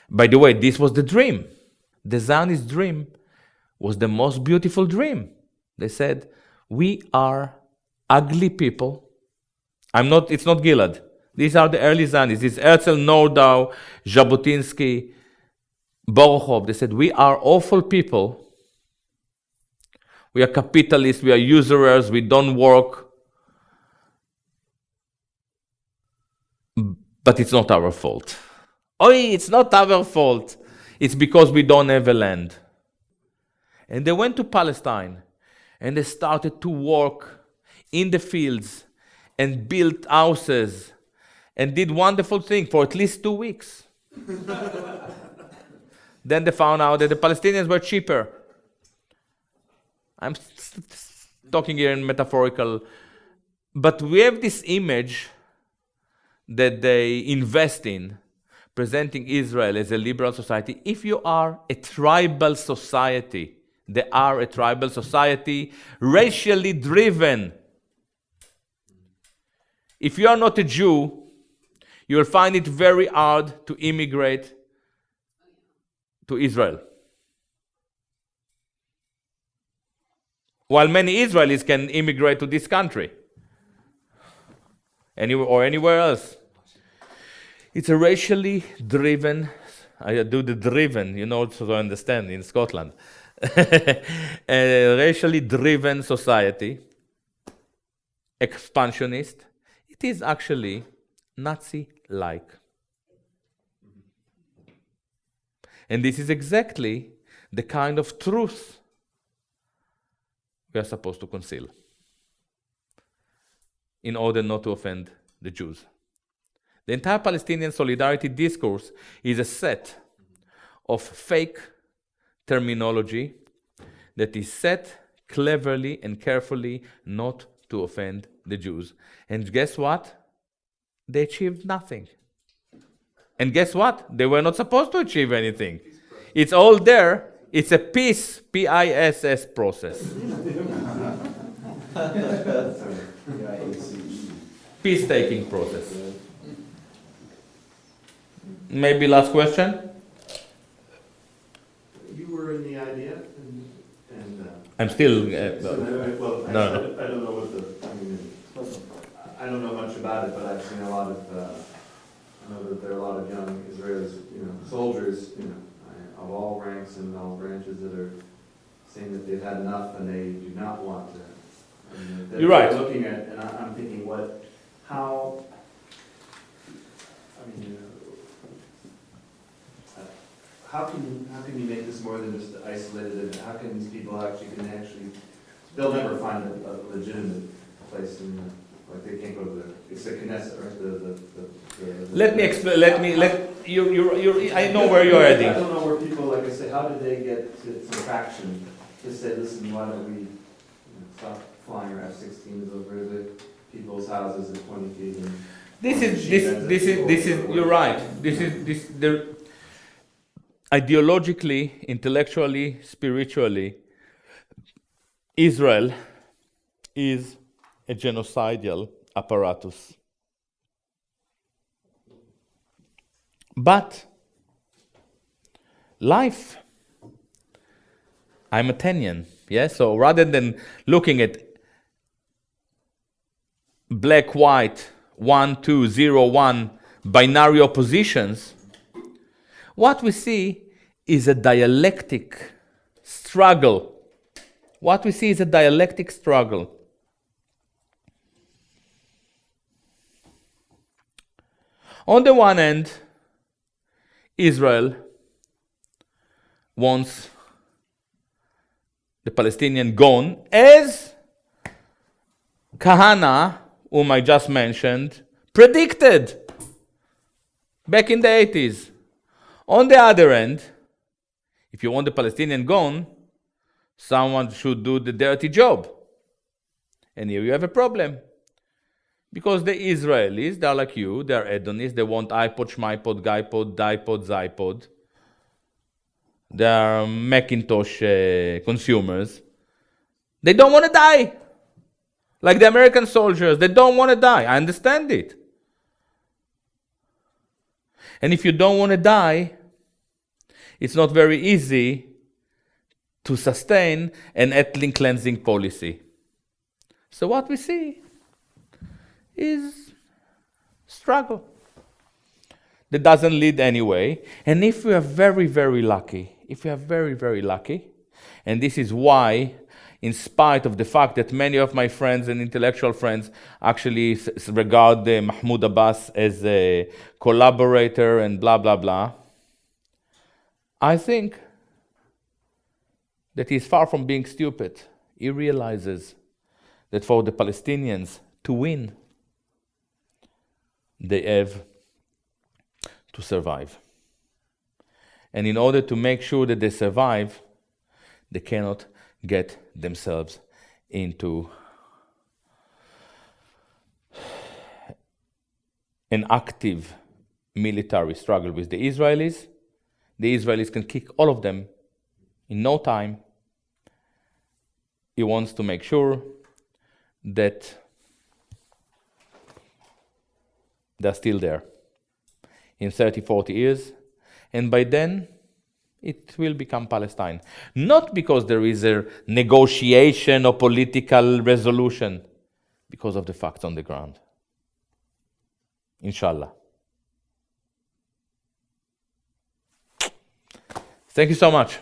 By the way, this was the dream. The Zionist dream was the most beautiful dream. They said, we are ugly people. It's not Gilad. These are the early Zionists. It's Herzl, Nordau, Jabotinsky, Borochov. They said, we are awful people. We are capitalists, we are usurers, we don't work. But it's not our fault. It's not our fault. It's because we don't have a land. And they went to Palestine and they started to work in the fields and built houses and did wonderful things for at least 2 weeks. Then they found out that the Palestinians were cheaper. I'm talking here in metaphorical, but we have this image that they invest in, presenting Israel as a liberal society. If you are a tribal society, they are a tribal society, racially driven. If you are not a Jew, you will find it very hard to immigrate to Israel. While many Israelis can immigrate to this country or anywhere else. It's a racially driven, I do the driven, so I understand, in Scotland. A racially driven society, expansionist. It is actually Nazi-like. And this is exactly the kind of truth we are supposed to conceal in order not to offend the Jews. The entire Palestinian solidarity discourse is a set of fake terminology that is set cleverly and carefully not to offend the Jews. And guess what? They achieved nothing. And guess what? They were not supposed to achieve anything. It's all there. It's a peace, P-I-S-S process. Peace-taking process. Maybe last question? You were in the idea, and I'm still... no. I don't know I don't know much about it, but I've seen a lot of, I know that there are a lot of young Israelis, soldiers, of all ranks and all branches that are saying that they've had enough and they do not want to. You're right. Looking at, and I'm thinking, how can you make this more than just isolated, and how can these people they'll never find a legitimate place in like they can't go to it's the Knesset, right? Let me explain. I know where you're heading. I don't know where people, like I say, how did they get to some traction to say, listen, why don't we stop flying our F-16s over the people's houses at 20 feet? And this is. You're right. The ideologically, intellectually, spiritually, Israel is a genocidal apparatus. But life, I'm Athenian, yes? So rather than looking at black, white, 1, 2, 0, 1 binary oppositions, what we see is a dialectic struggle. What we see is a dialectic struggle. On the one hand, Israel wants the Palestinian gone, as Kahana, whom I just mentioned, predicted back in the 80s. On the other hand, if you want the Palestinian gone, someone should do the dirty job. And here you have a problem. Because the Israelis, they're like you, they're hedonists, they want iPod, schmipod, guypod, dipod, zipod. They're Macintosh consumers. They don't want to die. Like the American soldiers, they don't want to die. I understand it. And if you don't want to die, it's not very easy to sustain an ethnic cleansing policy. So what we see is struggle that doesn't lead anywhere. And if we are very, very lucky, and this is why, in spite of the fact that many of my friends and intellectual friends actually regard Mahmoud Abbas as a collaborator and blah, blah, blah, I think that he's far from being stupid. He realizes that for the Palestinians to win, they have to survive. And in order to make sure that they survive, they cannot get themselves into an active military struggle with the Israelis. The Israelis can kick all of them in no time. He wants to make sure that they're still there in 30, 40 years. And by then, it will become Palestine. Not because there is a negotiation or political resolution, because of the facts on the ground. Inshallah. Thank you so much.